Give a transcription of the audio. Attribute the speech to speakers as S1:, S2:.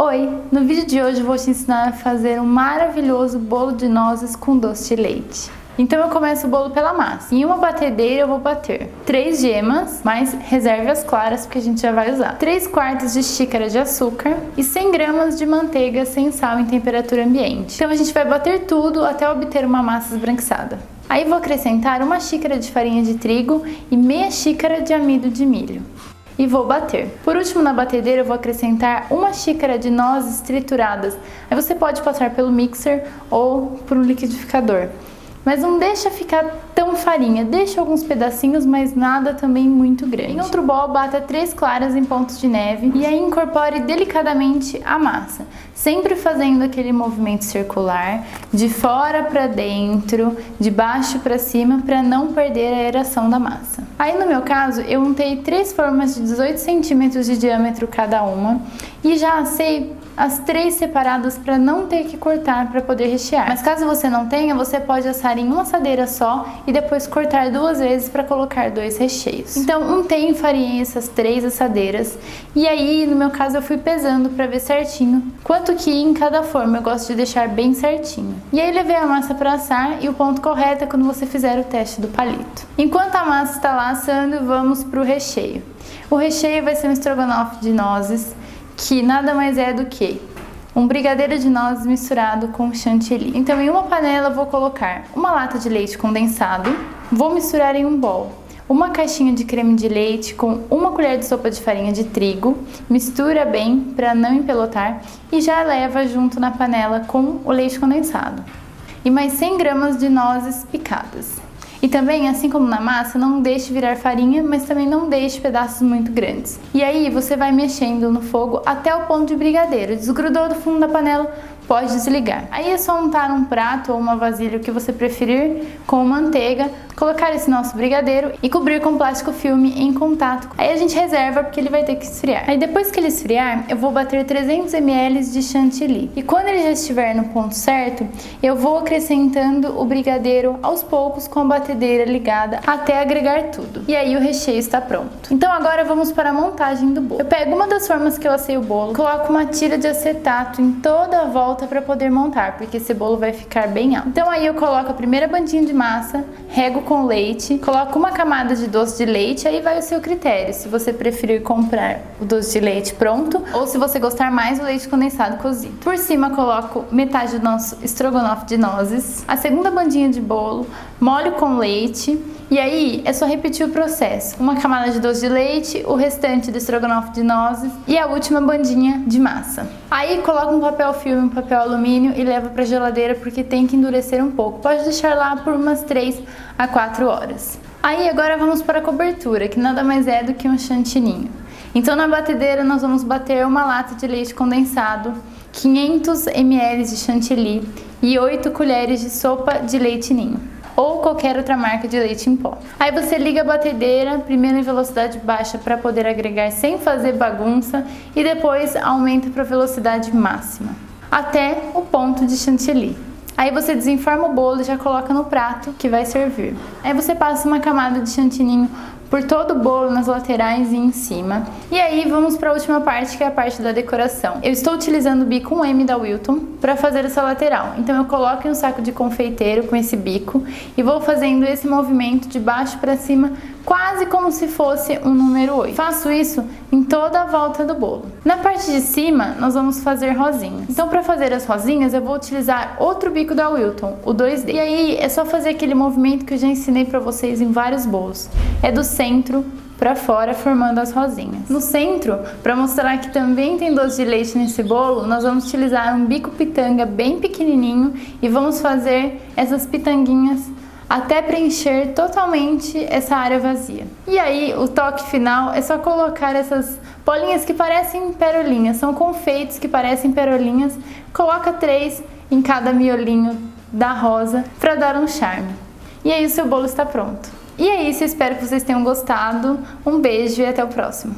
S1: Oi! No vídeo de hoje eu vou te ensinar a fazer um maravilhoso bolo de nozes com doce de leite. Então eu começo o bolo pela massa. Em uma batedeira eu vou bater 3 gemas, mas reserve as claras porque a gente já vai usar. 3/4 de xícara de açúcar e 100 gramas de manteiga sem sal em temperatura ambiente. Então a gente vai bater tudo até obter uma massa esbranquiçada. Aí vou acrescentar 1 xícara de farinha de trigo e meia xícara de amido de milho. E vou bater. Por último, na batedeira eu vou acrescentar 1 xícara de nozes trituradas. Aí você pode passar pelo mixer ou por um liquidificador. Mas não deixa ficar tão farinha, deixa alguns pedacinhos, mas nada também muito grande. Em outro bol, bata 3 claras em pontos de neve e aí incorpore delicadamente a massa, sempre fazendo aquele movimento circular, de fora para dentro, de baixo para cima, para não perder a aeração da massa. Aí no meu caso, eu untei 3 formas de 18 centímetros de diâmetro cada uma e já assei as 3 separadas para não ter que cortar para poder rechear. Mas caso você não tenha, você pode assar em uma assadeira só e depois cortar 2 vezes para colocar 2 recheios. Então untei e farinhei essas 3 assadeiras e aí no meu caso eu fui pesando para ver certinho quanto que ia em cada forma. Eu gosto de deixar bem certinho. E aí levei a massa para assar e o ponto correto é quando você fizer o teste do palito. Enquanto a massa está lá assando, vamos para o recheio. O recheio vai ser um estrogonofe de nozes, que nada mais é do que um brigadeiro de nozes misturado com chantilly. Então em uma panela eu vou colocar 1 lata de leite condensado, vou misturar em um bol 1 caixinha de creme de leite com 1 colher de sopa de farinha de trigo, mistura bem para não empelotar e já leva junto na panela com o leite condensado. E mais 100 gramas de nozes picadas. E também, assim como na massa, não deixe virar farinha, mas também não deixe pedaços muito grandes. E aí você vai mexendo no fogo até o ponto de brigadeiro. Desgrudou do fundo da panela, pode desligar. Aí é só untar um prato ou uma vasilha, o que você preferir, com manteiga, colocar esse nosso brigadeiro e cobrir com plástico filme em contato. Aí a gente reserva porque ele vai ter que esfriar. Aí depois que ele esfriar, eu vou bater 300 ml de chantilly. E quando ele já estiver no ponto certo, eu vou acrescentando o brigadeiro aos poucos com a batedeira ligada até agregar tudo. E aí o recheio está pronto. Então agora vamos para a montagem do bolo. Eu pego uma das formas que eu assei o bolo, coloco uma tira de acetato em toda a volta para poder montar, porque esse bolo vai ficar bem alto. Então aí eu coloco a primeira bandinha de massa, rego com leite, coloco 1 camada de doce de leite, aí vai o seu critério, se você preferir comprar o doce de leite pronto ou se você gostar mais do leite condensado cozido. Por cima coloco metade do nosso estrogonofe de nozes, a segunda bandinha de bolo, molho com leite e aí é só repetir o processo. 1 camada de doce de leite, o restante do estrogonofe de nozes e a última bandinha de massa. Aí coloca um papel filme, um papel alumínio e leva para a geladeira porque tem que endurecer um pouco. Pode deixar lá por umas 3 a 4 horas. Aí agora vamos para a cobertura, que nada mais é do que um chantininho. Então na batedeira nós vamos bater 1 lata de leite condensado, 500 ml de chantilly e 8 colheres de sopa de leite ninho ou qualquer outra marca de leite em pó. Aí você liga a batedeira, primeiro em velocidade baixa para poder agregar sem fazer bagunça e depois aumenta para velocidade máxima, até o ponto de chantilly. Aí você desenforma o bolo e já coloca no prato que vai servir. Aí você passa 1 camada de chantininho por todo o bolo, nas laterais e em cima. E aí vamos para a última parte, que é a parte da decoração. Eu estou utilizando o bico 1M da Wilton para fazer essa lateral. Então eu coloco em um saco de confeiteiro com esse bico e vou fazendo esse movimento de baixo para cima, quase como se fosse um número 8. Faço isso em toda a volta do bolo. Na parte de cima, nós vamos fazer rosinhas. Então para fazer as rosinhas, eu vou utilizar outro bico da Wilton, o 2D. E aí é só fazer aquele movimento que eu já ensinei para vocês em vários bolos. É do centro para fora, formando as rosinhas. No centro, para mostrar que também tem doce de leite nesse bolo, nós vamos utilizar um bico pitanga bem pequenininho e vamos fazer essas pitanguinhas até preencher totalmente essa área vazia. E aí o toque final é só colocar essas bolinhas que parecem perolinhas, são confeitos que parecem perolinhas, coloca 3 em cada miolinho da rosa para dar um charme. E aí o seu bolo está pronto. E é isso, espero que vocês tenham gostado. Um beijo e até o próximo.